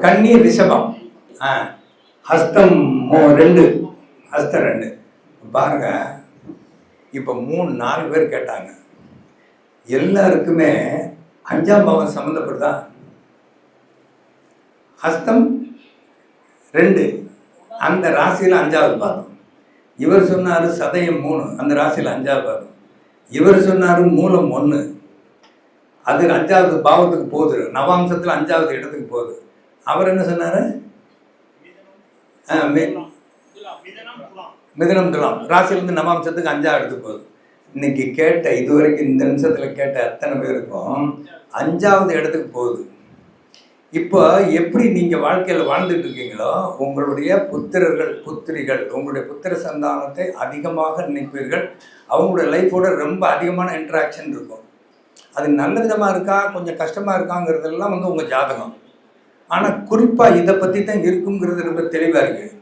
கன்னி ரிஷபம். ஹஸ்தம் ரெண்டு, ஹஸ்தம் ரெண்டு. பாருங்க, இப்போ 3-4 பேர் கேட்டாங்க. எல்லாருக்குமே 5ஆம் பாவம் சம்மந்தப்படுதா? ஹஸ்தம் 2 அந்த ராசியில் 5வது பாதம். இவர் சொன்னார் சதயம் 3 அந்த ராசியில் 5வது பாதம். இவர் சொன்னார் மூலம் 1 அது 5வது பாவத்துக்கு போகுது, நவாம்சத்தில் 5வது இடத்துக்கு போகுது. அவர் என்ன சொன்னார்? மிதனம் துலாம் ராசியிலேருந்து நவாம்சத்துக்கு 5வது இடத்துக்கு போகுது. இன்னைக்கு கேட்ட இதுவரைக்கும் இந்த நிமிஷத்தில் கேட்ட அத்தனை பேருக்கும் 5வது இடத்துக்கு போகுது. இப்போ எப்படி நீங்கள் வாழ்க்கையில் வாழ்ந்துட்டு இருக்கீங்களோ, உங்களுடைய புத்திரர்கள் புத்திரிகள் உங்களுடைய புத்திர சந்தானத்தை அதிகமாக நினைப்பீர்கள். அவங்களுடைய லைஃபோட ரொம்ப அதிகமான இன்ட்ராக்ஷன் இருக்கும். அது நல்ல விதமாக இருக்கா கொஞ்சம் கஷ்டமாக இருக்காங்கிறதெல்லாம் உங்கள் ஜாதகம். ஆனால் குறிப்பாக இதை பற்றி தான் இருக்குங்கிறது ரொம்ப தெளிவாக இருக்குது.